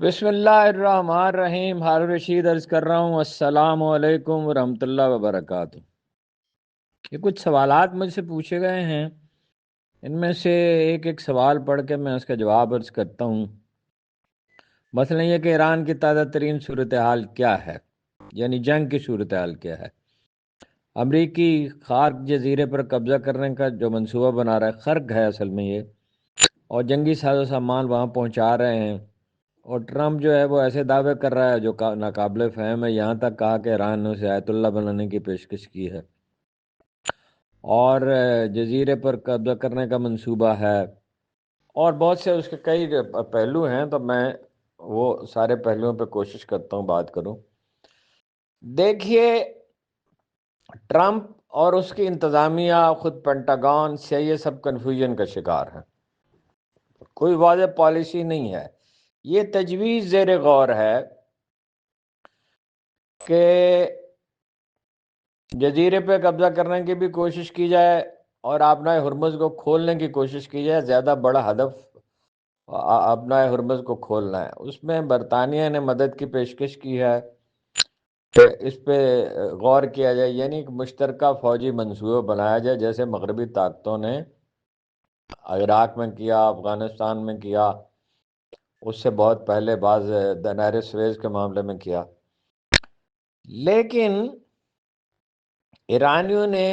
بسم اللہ الرحمن الرحیم. ہارون رشید عرض کر رہا ہوں، السلام علیکم ورحمۃ اللہ وبرکاتہ. یہ کچھ سوالات مجھ سے پوچھے گئے ہیں، ان میں سے ایک ایک سوال پڑھ کے میں اس کا جواب عرض کرتا ہوں. مثلا یہ کہ ایران کی تازہ ترین صورتحال کیا ہے، یعنی جنگ کی صورتحال کیا ہے. امریکی خارق جزیرے پر قبضہ کرنے کا جو منصوبہ بنا رہا ہے، خرق ہے اصل میں یہ، اور جنگی ساز و سامان وہاں پہنچا رہے ہیں. اور ٹرمپ جو ہے وہ ایسے دعوے کر رہا ہے جو ناقابل فہم ہے. یہاں تک کہا کہ ایران نے اسے آیت اللہ بنانے کی پیشکش کی ہے، اور جزیرے پر قبضہ کرنے کا منصوبہ ہے، اور بہت سے اس کے کئی پہلو ہیں. تو میں وہ سارے پہلوؤں پہ کوشش کرتا ہوں بات کروں. دیکھیے، ٹرمپ اور اس کی انتظامیہ، خود پینٹاگون سے، یہ سب کنفیوژن کا شکار ہے. کوئی واضح پالیسی نہیں ہے. یہ تجویز زیر غور ہے کہ جزیرے پہ قبضہ کرنے کی بھی کوشش کی جائے اور آبنائے ہرمز کو کھولنے کی کوشش کی جائے. زیادہ بڑا ہدف آبنائے ہرمز کو کھولنا ہے. اس میں برطانیہ نے مدد کی پیشکش کی ہے کہ اس پہ غور کیا جائے، یعنی ایک مشترکہ فوجی منصوبہ بنایا جائے، جیسے مغربی طاقتوں نے عراق میں کیا، افغانستان میں کیا، اس سے بہت پہلے بعض نہر سویز کے معاملے میں کیا. لیکن ایرانیوں نے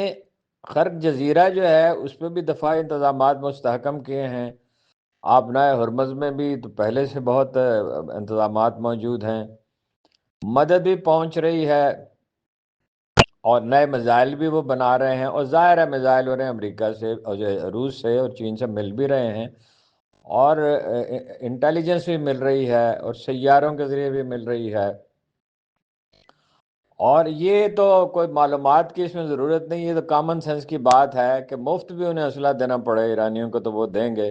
خرق جزیرہ جو ہے اس پہ بھی دفاعی انتظامات مستحکم کیے ہیں. آبنائے ہرمز میں بھی تو پہلے سے بہت انتظامات موجود ہیں. مدد بھی پہنچ رہی ہے اور نئے میزائل بھی وہ بنا رہے ہیں، اور ظاہر ہے میزائل انہیں امریکہ سے اور روس سے اور چین سے مل بھی رہے ہیں، اور انٹیلیجنس بھی مل رہی ہے، اور سیاروں کے ذریعے بھی مل رہی ہے. اور یہ تو کوئی معلومات کی اس میں ضرورت نہیں، یہ تو کامن سینس کی بات ہے کہ مفت بھی انہیں اسلحہ دینا پڑے ایرانیوں کو تو وہ دیں گے.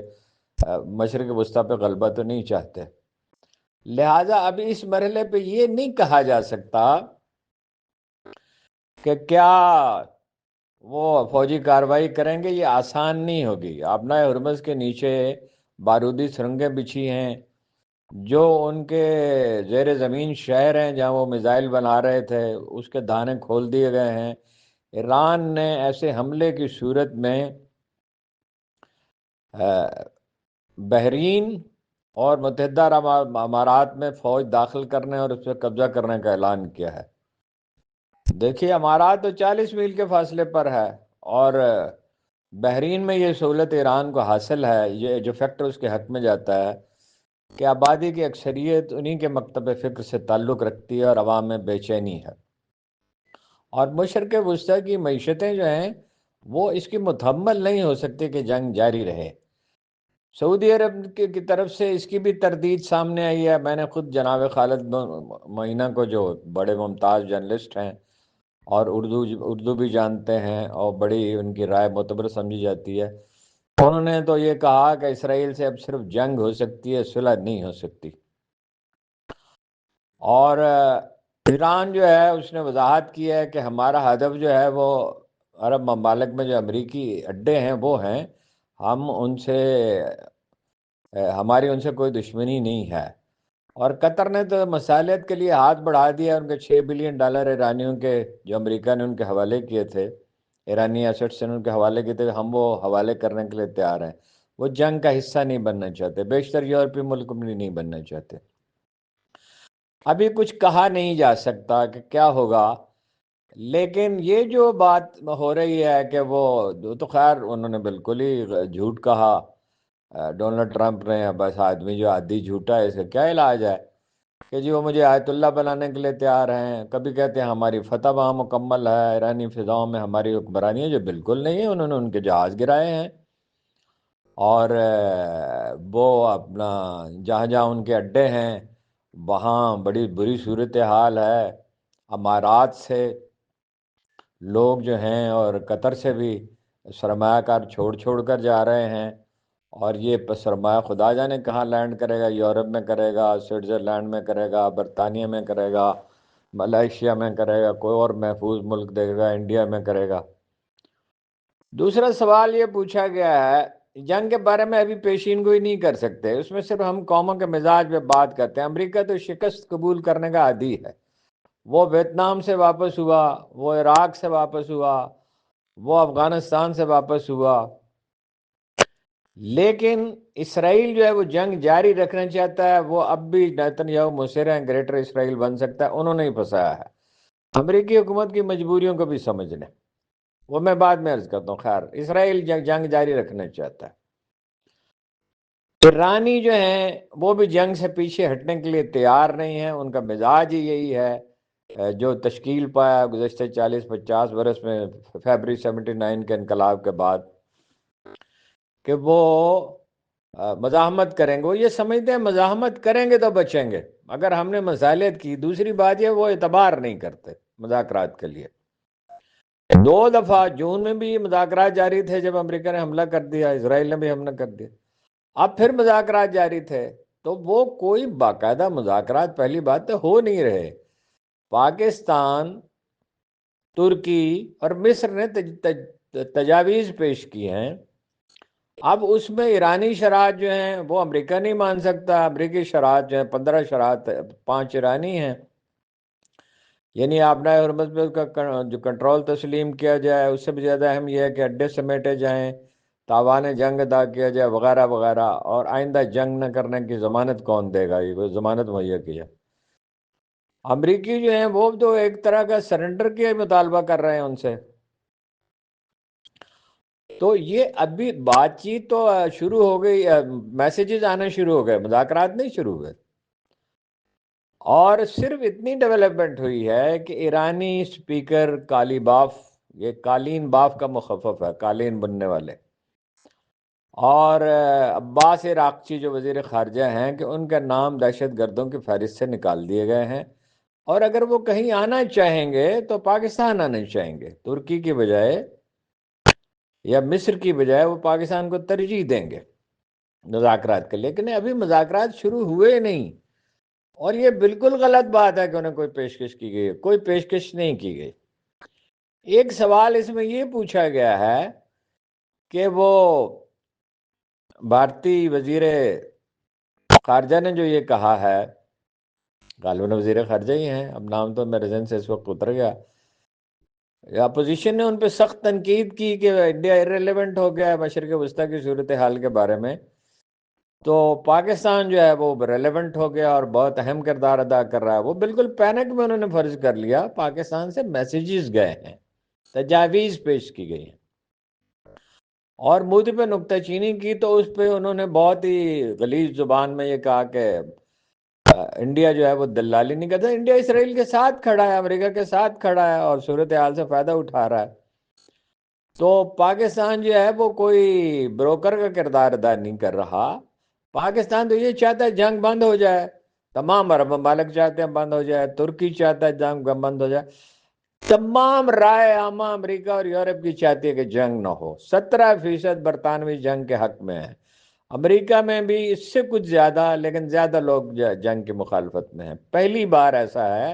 مشرق وسطیٰ پہ غلبہ تو نہیں چاہتے. لہٰذا ابھی اس مرحلے پہ یہ نہیں کہا جا سکتا کہ کیا وہ فوجی کارروائی کریں گے. یہ آسان نہیں ہوگی. آبنائے ہرمز کے نیچے بارودی سرنگیں بچھی ہیں، جو ان کے زیر زمین شہر ہیں جہاں وہ میزائل بنا رہے تھے، اس کے دھانے کھول دیے گئے ہیں. ایران نے ایسے حملے کی صورت میں بحرین اور متحدہ عرب امارات میں فوج داخل کرنے اور اس پہ قبضہ کرنے کا اعلان کیا ہے. دیکھیے، امارات تو 40 میل کے فاصلے پر ہے، اور بحرین میں یہ سہولت ایران کو حاصل ہے. یہ جو فیکٹر اس کے حق میں جاتا ہے کہ آبادی کی اکثریت انہی کے مکتب فکر سے تعلق رکھتی ہے اور عوام میں بے چینی ہے. اور مشرق وسطیٰ کی معیشتیں جو ہیں وہ اس کی متحمل نہیں ہو سکتی کہ جنگ جاری رہے. سعودی عرب کی طرف سے اس کی بھی تردید سامنے آئی ہے. میں نے خود جناب خالد معینہ کو، جو بڑے ممتاز جرنلسٹ ہیں اور اردو بھی جانتے ہیں اور بڑی ان کی رائے معتبر سمجھی جاتی ہے، انہوں نے تو یہ کہا کہ اسرائیل سے اب صرف جنگ ہو سکتی ہے، صلح نہیں ہو سکتی. اور ایران جو ہے اس نے وضاحت کی ہے کہ ہمارا ہدف جو ہے وہ عرب ممالک میں جو امریکی اڈے ہیں وہ ہیں. ہم ان سے ہماری ان سے کوئی دشمنی نہیں ہے. اور قطر نے تو مسالیت کے لیے ہاتھ بڑھا دیا. ان کے $6 بلین ایرانیوں کے جو امریکہ نے ان کے حوالے کیے تھے، ایرانی ایسٹس نے ان کے حوالے کیے تھے، ہم وہ حوالے کرنے کے لیے تیار ہیں. وہ جنگ کا حصہ نہیں بننا چاہتے، بیشتر یورپی ملک بھی نہیں بننا چاہتے. ابھی کچھ کہا نہیں جا سکتا کہ کیا ہوگا، لیکن یہ جو بات ہو رہی ہے کہ وہ تو خیر انہوں نے بالکل ہی جھوٹ کہا ڈونلڈ ٹرمپ نے. بس آدمی جو عادی جھوٹا ہے، اس کا کیا علاج ہے کہ جی وہ مجھے آیت اللہ بنانے کے لیے تیار ہیں. کبھی کہتے ہیں ہماری فتح وہاں مکمل ہے، ایرانی فضاؤں میں ہماری حکمرانی ہے، جو بالکل نہیں ہے. انہوں نے ان کے جہاز گرائے ہیں، اور وہ اپنا جہاں جہاں ان کے اڈے ہیں وہاں بڑی بری صورتحال ہے. امارات سے لوگ جو ہیں اور قطر سے بھی سرمایہ کار چھوڑ کر جا رہے ہیں، اور یہ سرمایہ خدا جانے کہاں لینڈ کرے گا. یورپ میں کرے گا، سوئٹزرلینڈ میں کرے گا، برطانیہ میں کرے گا، ملائیشیا میں کرے گا، کوئی اور محفوظ ملک دے گا، انڈیا میں کرے گا. دوسرا سوال یہ پوچھا گیا ہے جنگ کے بارے میں ابھی پیشین گوئی نہیں کر سکتے، اس میں صرف ہم قوموں کے مزاج پہ بات کرتے ہیں۔ امریکہ تو شکست قبول کرنے کا عادی ہے، وہ ویتنام سے واپس ہوا، وہ عراق سے واپس ہوا، وہ افغانستان سے واپس ہوا، لیکن اسرائیل جو ہے وہ جنگ جاری رکھنا چاہتا ہے۔ وہ اب بھی نیتن یاہو مصر ہیں گریٹر اسرائیل بن سکتا ہے، انہوں نے ہی پھنسایا ہے۔ امریکی حکومت کی مجبوریوں کو بھی سمجھ لیں، وہ میں بعد میں عرض کرتا ہوں۔ خیر، اسرائیل جنگ جاری رکھنا چاہتا ہے۔ ایرانی جو ہیں وہ بھی جنگ سے پیچھے ہٹنے کے لیے تیار نہیں ہیں، ان کا مزاج ہی یہی ہے جو تشکیل پایا گزشتہ 40-50 برس میں، فیبرری 79 کے انقلاب کے بعد، کہ وہ مزاحمت کریں گے۔ وہ یہ سمجھتے ہیں مزاحمت کریں گے تو بچیں گے، اگر ہم نے مصالحت کی۔ دوسری بات یہ، وہ اعتبار نہیں کرتے مذاکرات کے لیے۔ 2 دفعہ جون میں بھی یہ مذاکرات جاری تھے جب امریکہ نے حملہ کر دیا، اسرائیل نے بھی حملہ کر دیا، اب پھر مذاکرات جاری تھے۔ تو وہ کوئی باقاعدہ مذاکرات پہلی بات تو ہو نہیں رہے۔ پاکستان، ترکی اور مصر نے تجاویز پیش کی ہیں، اب اس میں ایرانی شرائط جو ہیں وہ امریکہ نہیں مان سکتا۔ امریکی شرائط جو ہیں 15 شرائط، 5 ایرانی ہیں، یعنی آبنائے حرمت پہ کا جو کنٹرول تسلیم کیا جائے، اس سے بھی زیادہ اہم یہ ہے کہ اڈے سمیٹے جائیں، تاوان جنگ ادا کیا جائے، وغیرہ وغیرہ، اور آئندہ جنگ نہ کرنے کی ضمانت کون دے گا؟ یہ ضمانت مہیا کیا۔ امریکی جو ہیں وہ تو ایک طرح کا سرنڈر کے مطالبہ کر رہے ہیں ان سے۔ تو یہ ابھی بات چیت تو شروع ہو گئی، میسیجز آنا شروع ہو گئے، مذاکرات نہیں شروع ہوئے۔ اور صرف اتنی ڈیولپمنٹ ہوئی ہے کہ ایرانی سپیکر کالی باف، یہ قالین باف کا مخفف ہے، قالین بننے والے، اور عباس عراقچی جو وزیر خارجہ ہیں، کہ ان کا نام دہشت گردوں کی فہرست سے نکال دیے گئے ہیں، اور اگر وہ کہیں آنا چاہیں گے تو پاکستان آنا چاہیں گے، ترکی کی بجائے یا مصر کی بجائے وہ پاکستان کو ترجیح دیں گے مذاکرات کے، لیکن ابھی مذاکرات شروع ہوئے نہیں۔ اور یہ بالکل غلط بات ہے کہ انہیں کوئی پیشکش کی گئی ہے، کوئی پیشکش نہیں کی گئی۔ ایک سوال اس میں یہ پوچھا گیا ہے کہ وہ بھارتی وزیر خارجہ نے جو یہ کہا ہے، غالباً وزیر خارجہ ہی ہیں، اب نام تو میرے ذہن سے اس وقت اتر گیا، اپوزیشن نے ان پہ سخت تنقید کی کہ انڈیا ارریلیونٹ ہو گیا ہے مشرق وسطیٰ کی صورتحال کے بارے میں، تو پاکستان جو ہے وہ ریلیونٹ ہو گیا اور بہت اہم کردار ادا کر رہا ہے۔ وہ بالکل پینک میں انہوں نے فرض کر لیا، پاکستان سے میسیجز گئے ہیں، تجاویز پیش کی گئی ہیں، اور مودی پہ نکتہ چینی کی، تو اس پہ انہوں نے بہت ہی غلیظ زبان میں یہ کہا کہ انڈیا جو ہے وہ دلالی نہیں کرتا، انڈیا اسرائیل کے ساتھ کھڑا ہے، امریکہ کے ساتھ کھڑا ہے، اور صورتحال سے فائدہ اٹھا رہا ہے۔ تو پاکستان جو ہے وہ کوئی بروکر کا کردار ادا نہیں کر رہا۔ پاکستان تو یہ چاہتا ہے جنگ بند ہو جائے، تمام عرب ممالک چاہتے ہیں بند ہو جائے، ترکی چاہتا ہے جنگ بند ہو جائے، تمام رائے عامہ امریکہ اور یورپ کی چاہتی ہے کہ جنگ نہ ہو۔ 17% برطانوی جنگ کے حق میں ہے، امریکہ میں بھی اس سے کچھ زیادہ، لیکن زیادہ لوگ جنگ کی مخالفت میں ہیں۔ پہلی بار ایسا ہے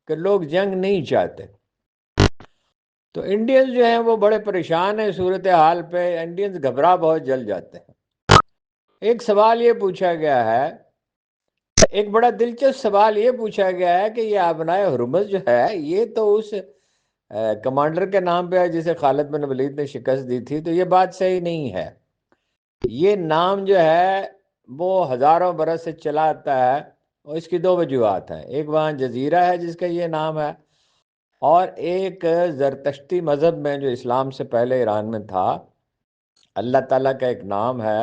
کہ لوگ جنگ نہیں چاہتے۔ تو انڈینز جو ہیں وہ بڑے پریشان ہیں صورتحال پہ، انڈینز گھبرا بہت جل جاتے ہیں۔ ایک سوال یہ پوچھا گیا ہے، ایک بڑا دلچسپ سوال یہ پوچھا گیا ہے کہ یہ آبنائے حرمز جو ہے یہ تو اس کمانڈر کے نام پہ ہے جسے خالد بن ولید نے شکست دی تھی، تو یہ بات صحیح نہیں ہے۔ یہ نام جو ہے وہ ہزاروں برس سے چلا آتا ہے، اور اس کی 2 وجوہات ہیں۔ ایک وہاں جزیرہ ہے جس کا یہ نام ہے، اور ایک زرتشتی مذہب میں جو اسلام سے پہلے ایران میں تھا، اللہ تعالیٰ کا ایک نام ہے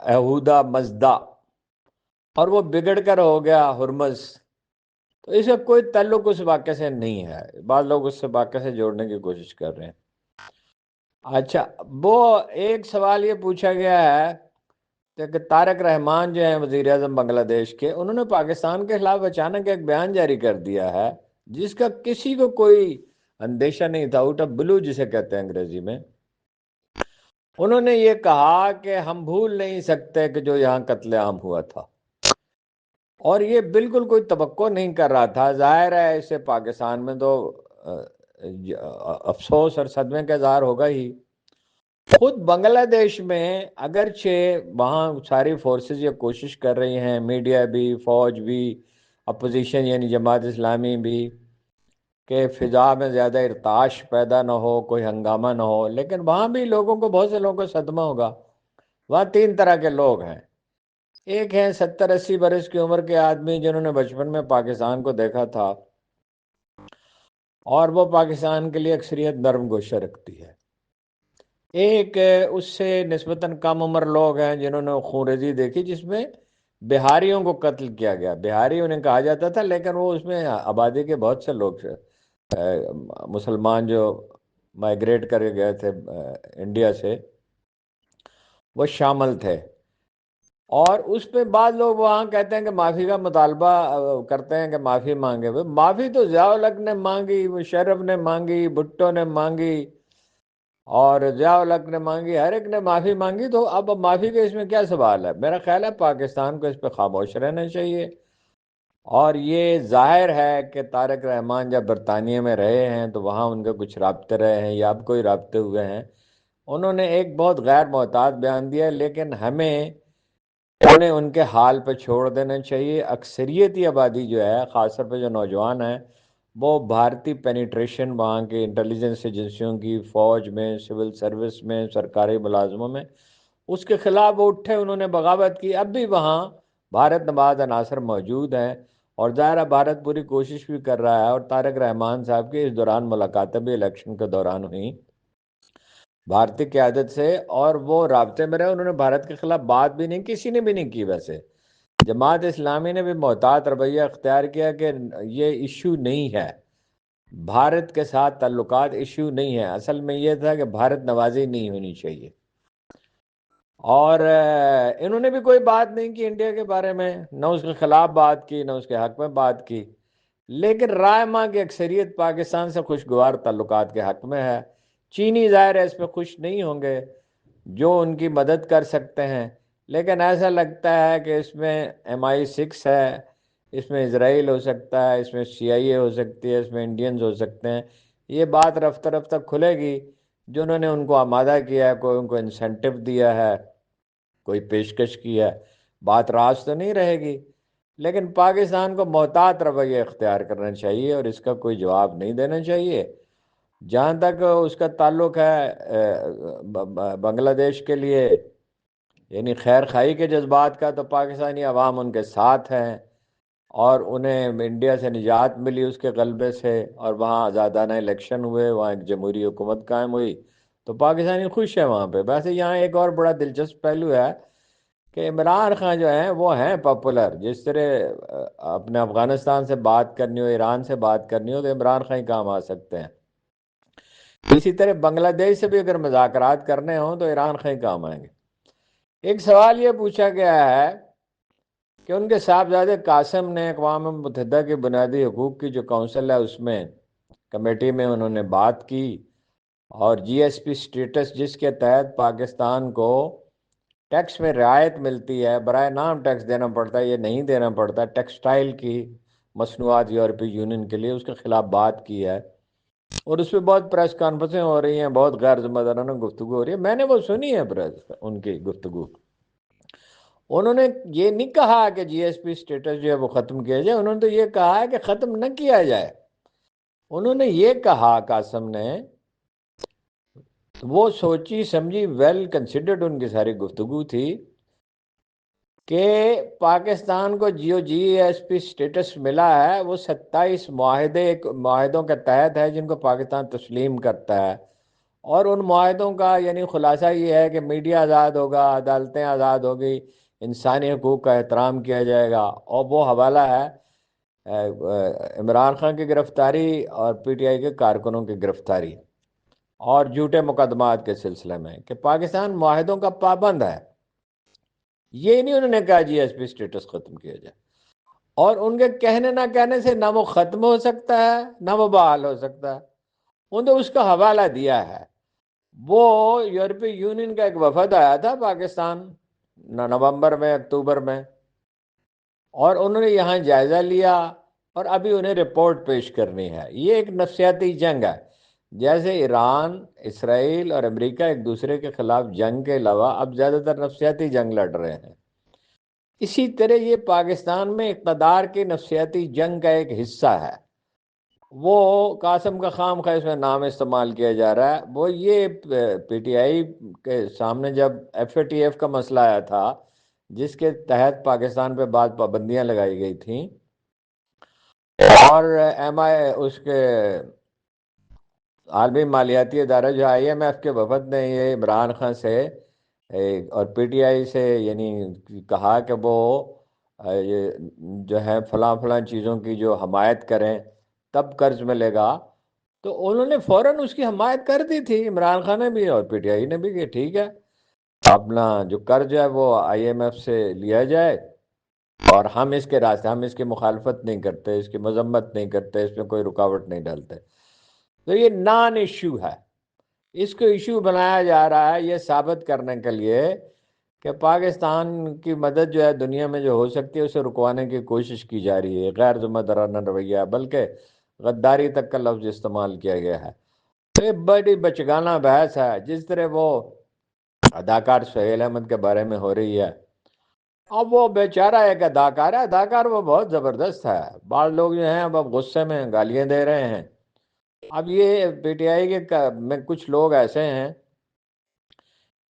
یہودا مزدا، اور وہ بگڑ کر ہو گیا ہرمز۔ تو اس کا کوئی تعلق اس واقعے سے نہیں ہے، بعض لوگ اس سے واقعے سے جوڑنے کی کوشش کر رہے ہیں۔ اچھا، وہ ایک سوال یہ پوچھا گیا ہے کہ طارق رحمان جو ہیں وزیر اعظم بنگلہ دیش کے، انہوں نے پاکستان کے خلاف اچانک ایک بیان جاری کر دیا ہے جس کا کسی کو کوئی اندیشہ نہیں تھا، آؤٹ آف بلو جسے کہتے ہیں انگریزی میں۔ انہوں نے یہ کہا کہ ہم بھول نہیں سکتے کہ جو یہاں قتل عام ہوا تھا، اور یہ بالکل کوئی توقع نہیں کر رہا تھا۔ ظاہر ہے اس سے پاکستان میں تو افسوس اور صدمے کا اظہار ہوگا ہی، خود بنگلہ دیش میں اگرچہ وہاں ساری فورسز یہ کوشش کر رہی ہیں، میڈیا بھی، فوج بھی، اپوزیشن یعنی جماعت اسلامی بھی، کہ فضا میں زیادہ ارتعاش پیدا نہ ہو، کوئی ہنگامہ نہ ہو، لیکن وہاں بھی لوگوں کو، بہت سے لوگوں کو صدمہ ہوگا۔ وہاں تین طرح کے لوگ ہیں۔ ایک ہیں 70-80 برس کی عمر کے آدمی جنہوں نے بچپن میں پاکستان کو دیکھا تھا، اور وہ پاکستان کے لیے اکثریت نرم گوشہ رکھتی ہے۔ ایک اس سے نسبتاً کم عمر لوگ ہیں جنہوں نے خونریزی دیکھی، جس میں بہاریوں کو قتل کیا گیا۔ بہاری انہیں کہا جاتا تھا، لیکن وہ اس میں آبادی کے بہت سے لوگ تھے، مسلمان جو مائیگریٹ کر گئے تھے انڈیا سے، وہ شامل تھے۔ اور اس پہ بعض لوگ وہاں کہتے ہیں کہ معافی کا مطالبہ کرتے ہیں کہ معافی مانگے ہوئے۔ معافی تو ضیاء الحق نے مانگی، مشرف نے مانگی، بھٹو نے مانگی، اور ضیاء الحق نے مانگی، ہر ایک نے معافی مانگی۔ تو اب معافی کا اس میں کیا سوال ہے؟ میرا خیال ہے پاکستان کو اس پہ خاموش رہنا چاہیے۔ اور یہ ظاہر ہے کہ طارق رحمان جب برطانیہ میں رہے ہیں تو وہاں ان کے کچھ رابطے رہے ہیں یا اب کوئی رابطے ہوئے ہیں۔ انہوں نے ایک بہت غیر محتاط بیان دیا، لیکن ہمیں انہیں ان کے حال پہ چھوڑ دینا چاہیے۔ اکثریتی آبادی جو ہے، خاص طور پہ جو نوجوان ہیں، وہ بھارتی پینیٹریشن وہاں کے انٹیلیجنس ایجنسیوں کی، فوج میں، سول سروس میں، سرکاری ملازموں میں، اس کے خلاف وہ اٹھے، انہوں نے بغاوت کی۔ اب بھی وہاں بھارت نواز عناصر موجود ہیں، اور ظاہر بھارت پوری کوشش بھی کر رہا ہے۔ اور طارق رحمان صاحب کی اس دوران ملاقاتیں بھی الیکشن کے دوران ہوئیں بھارتی قیادت سے، اور وہ رابطے میں رہے۔ انہوں نے بھارت کے خلاف بات بھی نہیں، کسی نے بھی نہیں کی۔ ویسے جماعت اسلامی نے بھی محتاط رویہ اختیار کیا کہ یہ ایشو نہیں ہے، بھارت کے ساتھ تعلقات ایشو نہیں ہے، اصل میں یہ تھا کہ بھارت نوازی نہیں ہونی چاہیے۔ اور انہوں نے بھی کوئی بات نہیں کی انڈیا کے بارے میں، نہ اس کے خلاف بات کی، نہ اس کے حق میں بات کی۔ لیکن رائے ماں کی اکثریت پاکستان سے خوشگوار تعلقات کے حق میں ہے۔ چینی ظاہر ہے اس پہ خوش نہیں ہوں گے، جو ان کی مدد کر سکتے ہیں، لیکن ایسا لگتا ہے کہ اس میں MI6 ہے، اس میں اسرائیل ہو سکتا ہے، اس میں CIA ہو سکتی ہے، اس میں انڈینز ہو سکتے ہیں۔ یہ بات رفتہ رفتہ کھلے گی۔ جنہوں نے ان کو آمادہ کیا ہے، کوئی ان کو انسینٹو دیا ہے، کوئی پیشکش کی ہے، بات راز تو نہیں رہے گی۔ لیکن پاکستان کو محتاط رویہ اختیار کرنا چاہیے اور اس کا کوئی جواب نہیں دینا چاہیے۔ جہاں تک اس کا تعلق ہے بنگلہ دیش کے لیے یعنی خیر خواہی کے جذبات کا، تو پاکستانی عوام ان کے ساتھ ہیں، اور انہیں انڈیا سے نجات ملی اس کے غلبے سے، اور وہاں آزادانہ الیکشن ہوئے، وہاں ایک جمہوری حکومت قائم ہوئی، تو پاکستانی خوش ہیں وہاں پہ۔ ویسے یہاں ایک اور بڑا دلچسپ پہلو ہے کہ عمران خان جو ہیں وہ ہیں پاپولر۔ جس طرح اپنے افغانستان سے بات کرنی ہو، ایران سے بات کرنی ہو، تو عمران خان ہی کام آ سکتے ہیں۔ اسی طرح بنگلہ دیش سے بھی اگر مذاکرات کرنے ہوں تو عمران خان ہی کام آئیں گے۔ ایک سوال یہ پوچھا گیا ہے کہ ان کے صاحبزادے قاسم نے اقوام متحدہ کے بنیادی حقوق کی جو کونسل ہے اس میں، کمیٹی میں انہوں نے بات کی، اور GSP سٹیٹس جس کے تحت پاکستان کو ٹیکس میں رعایت ملتی ہے، برائے نام ٹیکس دینا پڑتا ہے، یہ نہیں دینا پڑتا، ٹیکسٹائل کی مصنوعات یورپی یونین کے لیے، اس کے خلاف بات کی ہے۔ اور اس پہ بہت پریس کانفرنسیں ہو رہی ہیں، بہت غیر ذمہ دارانہ گفتگو ہو رہی ہے، میں نے وہ سنی ہے پریس ان کی گفتگو۔ انہوں نے یہ نہیں کہا کہ GSP سٹیٹس جو ہے وہ ختم کیا جائے، انہوں نے تو یہ کہا ہے کہ ختم نہ کیا جائے۔ انہوں نے یہ کہا، قاسم نے، وہ سوچی سمجھی ویل کنسیڈرڈ ان کی ساری گفتگو تھی، کہ پاکستان کو GSP سٹیٹس ملا ہے، وہ 27 معاہدوں کے تحت ہے جن کو پاکستان تسلیم کرتا ہے۔ اور ان معاہدوں کا یعنی خلاصہ یہ ہے کہ میڈیا آزاد ہوگا، عدالتیں آزاد ہوگی، انسانی حقوق کا احترام کیا جائے گا۔ اور وہ حوالہ ہے عمران خان کی گرفتاری اور PTI کے کارکنوں کی گرفتاری اور جھوٹے مقدمات کے سلسلے میں، کہ پاکستان معاہدوں کا پابند ہے۔ یہ نہیں انہوں نے کہا GSP سٹیٹس ختم کیا جائے۔ اور ان کے کہنے نہ کہنے سے نہ وہ ختم ہو سکتا ہے نہ وہ بحال ہو سکتا ہے۔ انہوں نے اس کا حوالہ دیا ہے۔ وہ یورپی یونین کا ایک وفد آیا تھا پاکستان نومبر میں، اکتوبر میں، اور انہوں نے یہاں جائزہ لیا، اور ابھی انہیں رپورٹ پیش کرنی ہے۔ یہ ایک نفسیاتی جنگ ہے۔ جیسے ایران، اسرائیل اور امریکہ ایک دوسرے کے خلاف جنگ کے علاوہ اب زیادہ تر نفسیاتی جنگ لڑ رہے ہیں، اسی طرح یہ پاکستان میں اقتدار کی نفسیاتی جنگ کا ایک حصہ ہے۔ وہ قاسم کا خام خواہ اس میں نام استعمال کیا جا رہا ہے، وہ یہ پی ٹی آئی کے سامنے جب ایف اے ٹی ایف کا مسئلہ آیا تھا جس کے تحت پاکستان پہ بعض پابندیاں لگائی گئی تھیں، اور ایم آئی اس کے عالمی مالیاتی ادارہ جو آئی ایم ایف کے وفد نے یہ عمران خان سے اور پی ٹی آئی سے یعنی کہا کہ وہ یہ جو ہے فلاں فلاں چیزوں کی جو حمایت کریں تب قرض ملے گا، تو انہوں نے فوراً اس کی حمایت کر دی تھی، عمران خان نے بھی اور پی ٹی آئی نے بھی، کہ ٹھیک ہے اپنا جو قرض ہے وہ آئی ایم ایف سے لیا جائے، اور ہم اس کے راستے، ہم اس کی مخالفت نہیں کرتے، اس کی مذمت نہیں کرتے، اس میں کوئی رکاوٹ نہیں ڈالتے۔ تو یہ نان ایشو ہے، اس کو ایشو بنایا جا رہا ہے یہ ثابت کرنے کے لیے کہ پاکستان کی مدد جو ہے دنیا میں جو ہو سکتی ہے اسے رکوانے کی کوشش کی جا رہی ہے، غیر ذمہ دارانہ رویہ ہے، بلکہ غداری تک کا لفظ استعمال کیا گیا ہے۔ تو یہ بڑی بچگانہ بحث ہے، جس طرح وہ اداکار سہیل احمد کے بارے میں ہو رہی ہے۔ اب وہ بیچارہ ایک اداکار ہے، اداکار وہ بہت زبردست ہے، بعض لوگ جو ہیں اب غصے میں گالیاں دے رہے ہیں۔ اب یہ پی ٹی آئی کے میں کچھ لوگ ایسے ہیں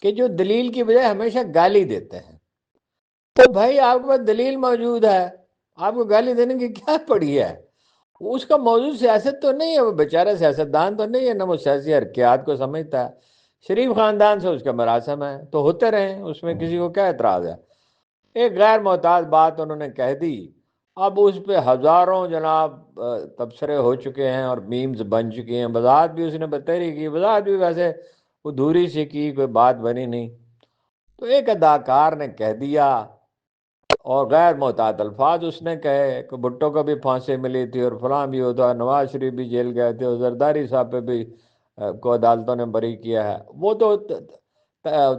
کہ جو دلیل کی بجائے ہمیشہ گالی دیتے ہیں، تو بھائی آپ کے پاس دلیل موجود ہے، آپ کو گالی دینے کی کیا پڑی ہے؟ اس کا موضوع سیاست تو نہیں ہے، وہ بیچارہ سیاستدان تو نہیں ہے، نہ وہ سیاسی حرکیات کو سمجھتا ہے، شریف خاندان سے اس کا مراسم ہے تو ہوتے رہیں، اس میں کسی کو کیا اعتراض ہے؟ ایک غیر محتاط بات انہوں نے کہہ دی، اب اس پہ ہزاروں جناب تبصرے ہو چکے ہیں اور میمز بن چکے ہیں، وضاحت بھی اس نے بتری کی، وضاحت بھی ویسے ادھوری سی کی، کوئی بات بنی نہیں۔ تو ایک اداکار نے کہہ دیا اور غیر محتاط الفاظ اس نے کہے کہ بھٹو کو بھی پھانسی ملی تھی اور فلاں بھی ہوتا، نواز شریف بھی جیل گئے تھے اور زرداری صاحب پہ بھی کو عدالتوں نے بری کیا ہے، وہ تو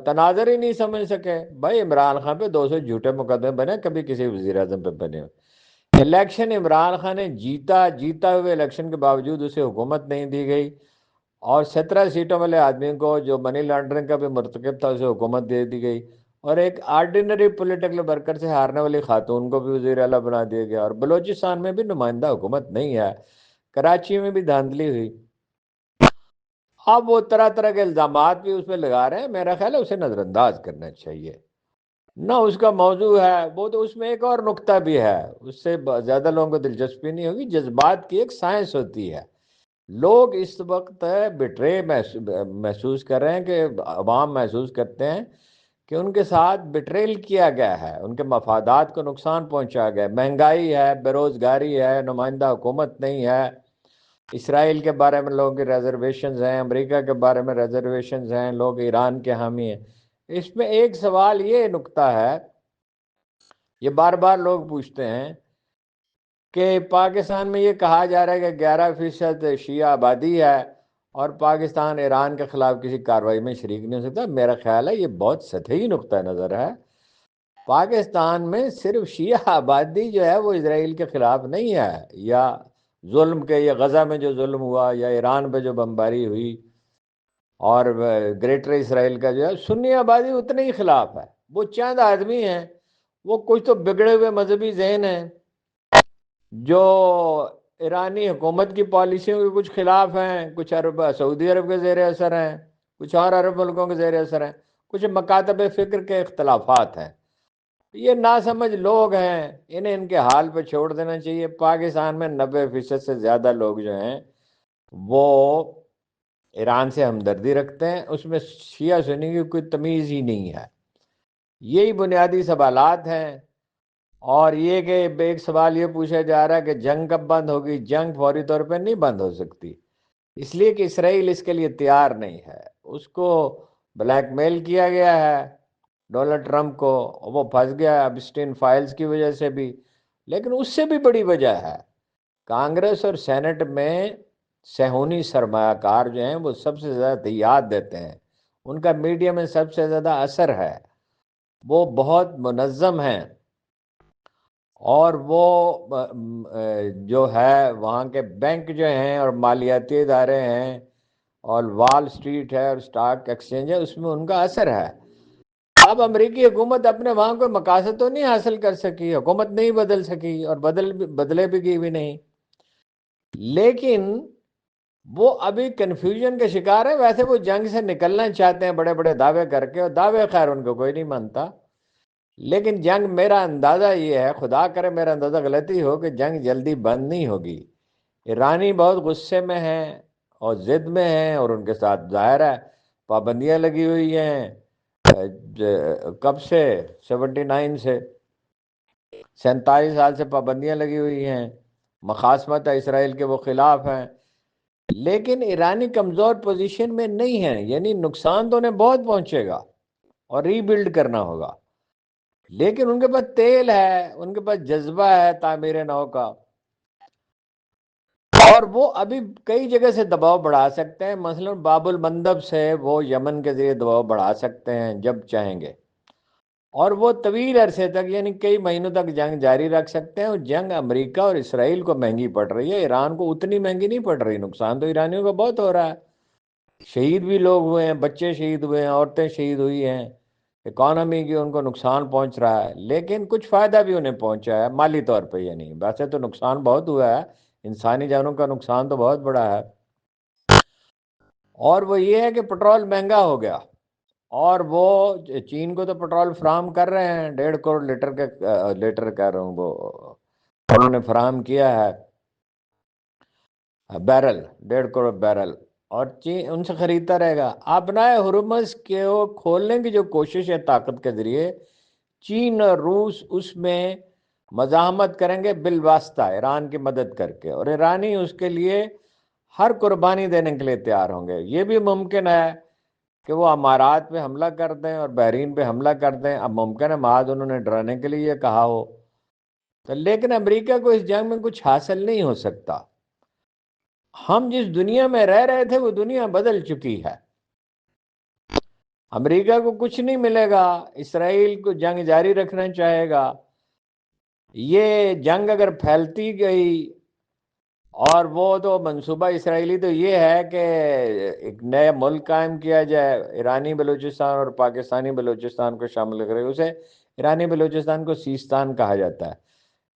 تناظر ہی نہیں سمجھ سکے۔ بھائی عمران خان پہ 200 جھوٹے مقدمے بنے، کبھی کسی وزیر اعظم پہ بنے ہوئے۔ الیکشن عمران خان نے جیتا ہوئے الیکشن کے باوجود اسے حکومت نہیں دی گئی، اور 17 سیٹوں والے آدمی کو جو منی لانڈرنگ کا بھی مرتکب تھا اسے حکومت دے دی گئی، اور ایک آرڈینری پولیٹیکل ورکر سے ہارنے والی خاتون کو بھی وزیر اعلیٰ بنا دیا گیا، اور بلوچستان میں بھی نمائندہ حکومت نہیں ہے، کراچی میں بھی دھاندلی ہوئی۔ اب وہ طرح طرح کے الزامات بھی اس پہ لگا رہے ہیں، میرا خیال ہے اسے نظر انداز کرنا چاہیے، نہ اس کا موضوع ہے وہ، تو اس میں ایک اور نقطہ بھی ہے، اس سے زیادہ لوگوں کو دلچسپی نہیں ہوگی۔ جذبات کی ایک سائنس ہوتی ہے، لوگ اس وقت بٹرے محسوس کر رہے ہیں، کہ عوام محسوس کرتے ہیں کہ ان کے ساتھ بٹریل کیا گیا ہے، ان کے مفادات کو نقصان پہنچا گیا، مہنگائی ہے، بے روزگاری ہے، نمائندہ حکومت نہیں ہے، اسرائیل کے بارے میں لوگوں کی ریزرویشنز ہیں، امریکہ کے بارے میں ریزرویشنز ہیں، لوگ ایران کے حامی ہیں۔ اس میں ایک سوال یہ نقطہ ہے، یہ بار بار لوگ پوچھتے ہیں کہ پاکستان میں یہ کہا جا رہا ہے کہ 11% شیعہ آبادی ہے اور پاکستان ایران کے خلاف کسی کارروائی میں شریک نہیں ہو سکتا۔ میرا خیال ہے یہ بہت سطحی نقطہ نظر ہے۔ پاکستان میں صرف شیعہ آبادی جو ہے وہ اسرائیل کے خلاف نہیں ہے، یا ظلم کے، یا غزہ میں جو ظلم ہوا، یا ایران پہ جو بمباری ہوئی، اور گریٹر اسرائیل کا جو ہے سنی آبادی اتنے ہی خلاف ہے۔ وہ چند آدمی ہیں، وہ کچھ تو بگڑے ہوئے مذہبی ذہن ہیں جو ایرانی حکومت کی پالیسیوں کے کچھ خلاف ہیں، کچھ سعودی عرب کے زیر اثر ہیں، کچھ اور عرب ملکوں کے زیر اثر ہیں، کچھ مکاتب فکر کے اختلافات ہیں۔ یہ ناسمجھ لوگ ہیں، انہیں ان کے حال پہ چھوڑ دینا چاہیے۔ پاکستان میں 90% سے زیادہ لوگ جو ہیں وہ ایران سے ہمدردی رکھتے ہیں، اس میں شیعہ سنی کی کوئی تمیز ہی نہیں ہے۔ یہی بنیادی سوالات ہیں، اور یہ کہ ایک سوال یہ پوچھا جا رہا ہے کہ جنگ کب بند ہوگی؟ جنگ فوری طور پہ نہیں بند ہو سکتی، اس لیے کہ اسرائیل اس کے لیے تیار نہیں ہے، اس کو بلیک میل کیا گیا ہے ڈونلڈ ٹرمپ کو، وہ پھنس گیا ایبسٹین فائلز کی وجہ سے بھی، لیکن اس سے بھی بڑی وجہ ہے کانگریس اور سینٹ میں صہیونی سرمایہ کار جو ہیں وہ سب سے زیادہ تیاد دیتے ہیں، ان کا میڈیا میں سب سے زیادہ اثر ہے، وہ بہت منظم ہیں، اور وہ جو ہے وہاں کے بینک جو ہیں اور مالیاتی ادارے ہیں اور وال اسٹریٹ ہے اور اسٹاک ایکسچینج ہے، اس میں ان کا اثر ہے۔ اب امریکی حکومت اپنے وہاں کوئی مقاصد تو نہیں حاصل کر سکی، حکومت نہیں بدل سکی اور بدلے بھی نہیں، لیکن وہ ابھی کنفیوژن کے شکار ہے۔ ویسے وہ جنگ سے نکلنا چاہتے ہیں بڑے بڑے دعوے کر کے، اور دعوے خیر ان کو کوئی نہیں مانتا، لیکن جنگ میرا اندازہ یہ ہے، خدا کرے میرا اندازہ غلطی ہو، کہ جنگ جلدی بند نہیں ہوگی۔ ایرانی بہت غصے میں ہیں اور ضد میں ہیں، اور ان کے ساتھ ظاہر ہے پابندیاں لگی ہوئی ہیں، کب سے 79 سے 47 سال سے پابندیاں لگی ہوئی ہیں، مخاصمت ہے اسرائیل کے، وہ خلاف ہیں، لیکن ایرانی کمزور پوزیشن میں نہیں ہیں، یعنی نقصان تو انہیں بہت پہنچے گا اور ری بلڈ کرنا ہوگا، لیکن ان کے پاس تیل ہے، ان کے پاس جذبہ ہے تعمیر نو کا، اور وہ ابھی کئی جگہ سے دباؤ بڑھا سکتے ہیں، مثلا باب المندب سے وہ یمن کے ذریعے دباؤ بڑھا سکتے ہیں جب چاہیں گے، اور وہ طویل عرصے تک یعنی کئی مہینوں تک جنگ جاری رکھ سکتے ہیں، اور جنگ امریکہ اور اسرائیل کو مہنگی پڑ رہی ہے، ایران کو اتنی مہنگی نہیں پڑ رہی، نقصان تو ایرانیوں کا بہت ہو رہا ہے، شہید بھی لوگ ہوئے ہیں، بچے شہید ہوئے ہیں، عورتیں شہید ہوئی ہیں، اکانومی کی ان کو نقصان پہنچ رہا ہے، لیکن کچھ فائدہ بھی انہیں پہنچا ہے مالی طور پہ، یعنی ویسے تو نقصان بہت ہوا ہے، انسانی جانوں کا نقصان تو بہت بڑا ہے، اور وہ یہ ہے کہ پٹرول مہنگا ہو گیا، اور وہ چین کو تو پٹرول فراہم کر رہے ہیں، 1.5 کروڑ لیٹر کہہ رہا ہوں، وہ انہوں نے فراہم کیا ہے، بیرل 1.5 کروڑ بیرل، اور چین ان سے خریدتا رہے گا۔ اپنائے ہرمز کے وہ کھولنے کی جو کوشش ہے طاقت کے ذریعے، چین اور روس اس میں مزاحمت کریں گے بالواسطہ ایران کی مدد کر کے، اور ایرانی اس کے لیے ہر قربانی دینے کے لیے تیار ہوں گے۔ یہ بھی ممکن ہے کہ وہ امارات پہ حملہ کر دیں اور بحرین پہ حملہ کر دیں، اب ممکن ہے محض انہوں نے ڈرانے کے لیے یہ کہا ہو، تو لیکن امریکہ کو اس جنگ میں کچھ حاصل نہیں ہو سکتا۔ ہم جس دنیا میں رہ رہے تھے وہ دنیا بدل چکی ہے، امریکہ کو کچھ نہیں ملے گا، اسرائیل کو جنگ جاری رکھنا چاہے گا، یہ جنگ اگر پھیلتی گئی، اور وہ تو منصوبہ اسرائیلی تو یہ ہے کہ ایک نیا ملک قائم کیا جائے، ایرانی بلوچستان اور پاکستانی بلوچستان کو شامل کرے، اسے ایرانی بلوچستان کو سیستان کہا جاتا ہے،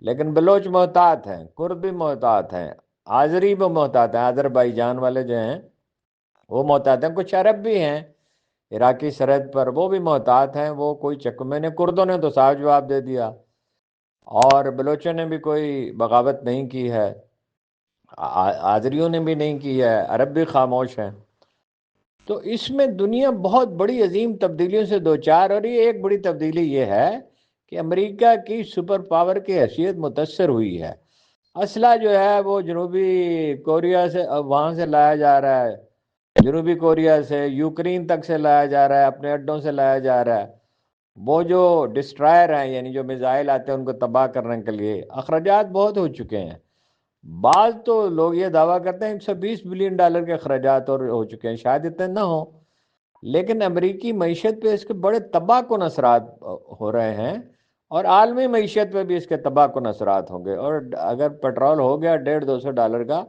لیکن بلوچ محتاط ہیں، کرد بھی محتاط ہیں، آذری بھی محتاط ہیں، آذربائیجان والے جو ہیں وہ محتاط ہیں، کچھ عرب بھی ہیں عراقی سرحد پر، وہ بھی محتاط ہیں، وہ کوئی میں نے کردوں نے تو صاف جواب دے دیا، اور بلوچوں نے بھی کوئی بغاوت نہیں کی ہے، آذریوں نے بھی نہیں کی ہے، عرب بھی خاموش ہیں۔ تو اس میں دنیا بہت بڑی عظیم تبدیلیوں سے دوچار، اور یہ ایک بڑی تبدیلی یہ ہے کہ امریکہ کی سپر پاور کی حیثیت متاثر ہوئی ہے، اسلحہ جو ہے وہ جنوبی کوریا سے وہاں سے لایا جا رہا ہے، جنوبی کوریا سے یوکرین تک سے لایا جا رہا ہے، اپنے اڈوں سے لایا جا رہا ہے، وہ جو ڈسٹرائر ہیں یعنی جو میزائل آتے ہیں ان کو تباہ کرنے کے لیے اخراجات بہت ہو چکے ہیں، بعض تو لوگ یہ دعویٰ کرتے ہیں $120 بلین کے اخراجات اور ہو چکے ہیں، شاید اتنے نہ ہوں، لیکن امریکی معیشت پہ اس کے بڑے تباہ کن اثرات ہو رہے ہیں، اور عالمی معیشت پہ بھی اس کے تباہ کن اثرات ہوں گے، اور اگر پیٹرول ہو گیا $150-200 کا،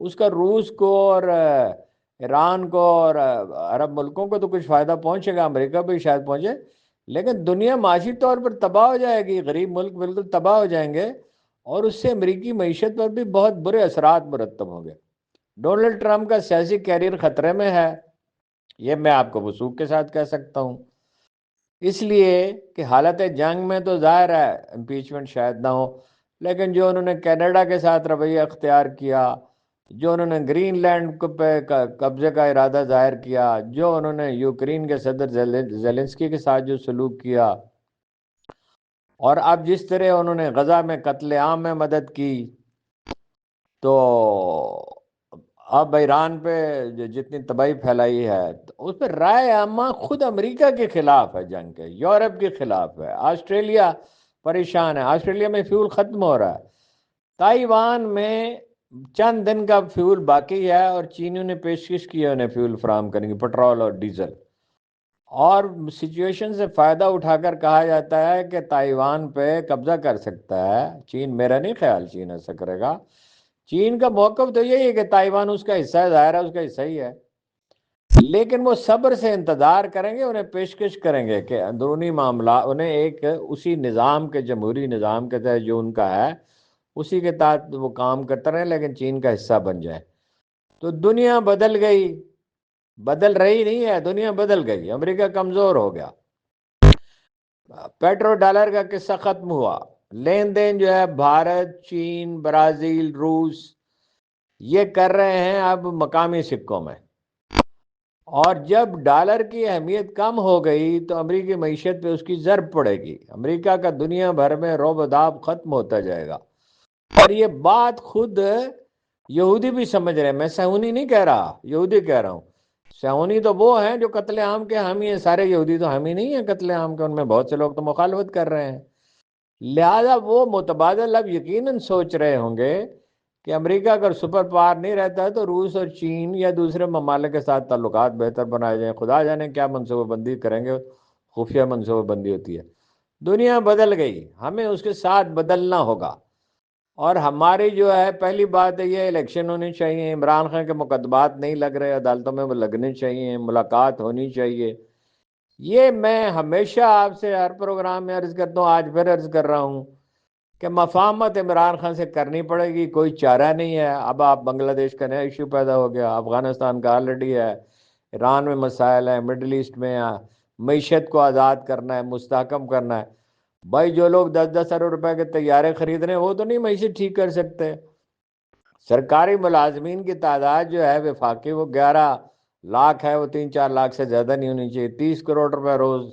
اس کا روس کو اور ایران کو اور عرب ملکوں کو تو کچھ فائدہ پہنچے گا، امریکہ بھی شاید پہنچے، لیکن دنیا معاشی طور پر تباہ ہو جائے گی، غریب ملک بالکل تباہ ہو جائیں گے، اور اس سے امریکی معیشت پر بھی بہت برے اثرات مرتب ہوں گے۔ ڈونلڈ ٹرمپ کا سیاسی کیریئر خطرے میں ہے، یہ میں آپ کو وثوق کے ساتھ کہہ سکتا ہوں، اس لیے کہ حالت جنگ میں تو ظاہر ہے امپیچمنٹ شاید نہ ہو، لیکن جو انہوں نے کینیڈا کے ساتھ رویہ اختیار کیا، جو انہوں نے گرین لینڈ پہ قبضے کا ارادہ ظاہر کیا، جو انہوں نے یوکرین کے صدر زیلنسکی کے ساتھ جو سلوک کیا، اور اب جس طرح انہوں نے غزہ میں قتل عام میں مدد کی، تو اب ایران پہ جتنی تباہی پھیلائی ہے اس پہ رائے عامہ خود امریکہ کے خلاف ہے، جنگ کے یورپ کے خلاف ہے، آسٹریلیا پریشان ہے، آسٹریلیا میں فیول ختم ہو رہا ہے، تائیوان میں چند دن کا فیول باقی ہے، اور چینیوں نے پیشکش کی ہے انہیں فیول فراہم کریں گے، پٹرول اور ڈیزل، اور سچویشن سے فائدہ اٹھا کر کہا جاتا ہے کہ تائیوان پہ قبضہ کر سکتا ہے چین، میرا نہیں خیال چین ایسا کرے گا، چین کا موقف تو یہی ہے کہ تائیوان اس کا حصہ ہے، ظاہر ہے اس کا حصہ ہی ہے، لیکن وہ صبر سے انتظار کریں گے، انہیں پیشکش کریں گے کہ اندرونی معاملات انہیں ایک اسی نظام کے، جمہوری نظام کے تحت جو ان کا ہے اسی کے تحت وہ کام کرتے رہے، لیکن چین کا حصہ بن جائے۔ تو دنیا بدل گئی، بدل رہی نہیں ہے، دنیا بدل گئی، امریکہ کمزور ہو گیا، پیٹرو ڈالر کا قصہ ختم ہوا، لین دین جو ہے بھارت، چین، برازیل، روس یہ کر رہے ہیں اب مقامی سکوں میں، اور جب ڈالر کی اہمیت کم ہو گئی تو امریکی معیشت پہ اس کی ضرب پڑے گی، امریکہ کا دنیا بھر میں رعب و داب ختم ہوتا جائے گا۔ اور یہ بات خود یہودی بھی سمجھ رہے ہیں، میں صہیونی نہیں کہہ رہا، یہودی کہہ رہا ہوں۔ صہیونی تو وہ ہیں جو قتل عام کے حامی ہیں، سارے یہودی تو حامی نہیں ہیں قتل عام کے، ان میں بہت سے لوگ تو مخالفت کر رہے ہیں۔ لہذا وہ متبادل اب یقیناً سوچ رہے ہوں گے کہ امریکہ اگر سپر پاور نہیں رہتا ہے تو روس اور چین یا دوسرے ممالک کے ساتھ تعلقات بہتر بنائے جائیں، خدا جانے کیا منصوبہ بندی کریں گے، خفیہ منصوبہ بندی ہوتی ہے۔ دنیا بدل گئی، ہمیں اس کے ساتھ بدلنا ہوگا، اور ہماری جو ہے پہلی بات ہے یہ الیکشن ہونی چاہیے، عمران خان کے مقدمات نہیں لگ رہے عدالتوں میں، وہ لگنے چاہیے، ملاقات ہونی چاہیے۔ یہ میں ہمیشہ آپ سے ہر پروگرام میں عرض کرتا ہوں، آج پھر عرض کر رہا ہوں کہ مفاہمت عمران خان سے کرنی پڑے گی، کوئی چارہ نہیں ہے۔ اب آپ بنگلہ دیش کا نیا ایشو پیدا ہو گیا، افغانستان کا آلریڈی ہے، ایران میں مسائل ہیں، مڈل ایسٹ میں معیشت کو آزاد کرنا ہے، مستحکم کرنا ہے۔ بھائی جو لوگ 10-10 ارب روپے کے طیارے خرید رہے ہیں وہ تو نہیں معیشت ٹھیک کر سکتے۔ سرکاری ملازمین کی تعداد جو ہے وفاقی وہ 11 لاکھ ہے، وہ 3-4 لاکھ سے زیادہ نہیں ہونی چاہیے۔ 30 کروڑ روپے روز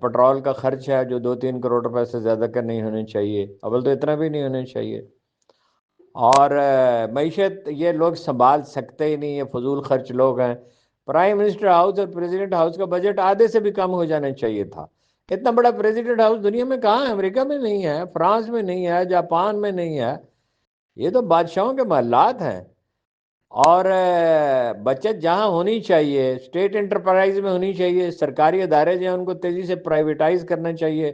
پٹرول کا خرچ ہے جو 2-3 کروڑ روپے سے زیادہ کا نہیں ہونے چاہیے، اول تو اتنا بھی نہیں ہونے چاہیے۔ اور معیشت یہ لوگ سنبھال سکتے ہی نہیں، یہ فضول خرچ لوگ ہیں۔ پرائم منسٹر ہاؤس اور پریزیڈنٹ ہاؤس کا بجٹ آدھے سے بھی کم ہو جانا چاہیے تھا۔ اتنا بڑا پریزیڈنٹ ہاؤس دنیا میں کہاں ہے؟ امریکہ میں نہیں ہے، فرانس میں نہیں ہے، جاپان میں نہیں ہے، یہ تو بادشاہوں کے محلات ہیں۔ اور بچت جہاں ہونی چاہیے اسٹیٹ انٹرپرائز میں ہونی چاہیے، سرکاری ادارے جو ہیں ان کو تیزی سے پرائیویٹائز کرنا چاہیے،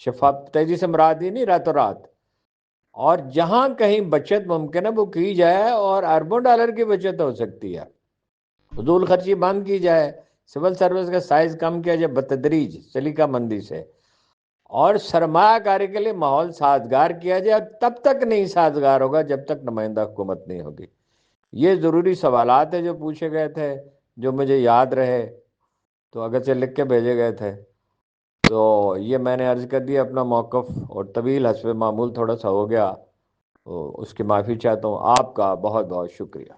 شفاف، تیزی سے مراد یہ نہیں راتوں رات، اور جہاں کہیں بچت ممکن ہے وہ کی جائے، اور اربوں ڈالر کی بچت ہو سکتی ہے۔ فضول خرچی بند کی جائے، سول سروس کا سائز کم کیا جائے بتدریج، سلیقہ مندی سے، اور سرمایہ کاری کے لیے ماحول سازگار کیا جائے۔ تب تک نہیں سازگار ہوگا جب تک نمائندہ حکومت نہیں ہوگی۔ یہ ضروری سوالات ہیں جو پوچھے گئے تھے، جو مجھے یاد رہے، تو اگرچہ لکھ کے بھیجے گئے تھے، تو یہ میں نے عرض کر دیا اپنا موقف، اور طویل حسب معمول تھوڑا سا ہو گیا، تو اس کی معافی چاہتا ہوں۔ آپ کا بہت بہت شکریہ۔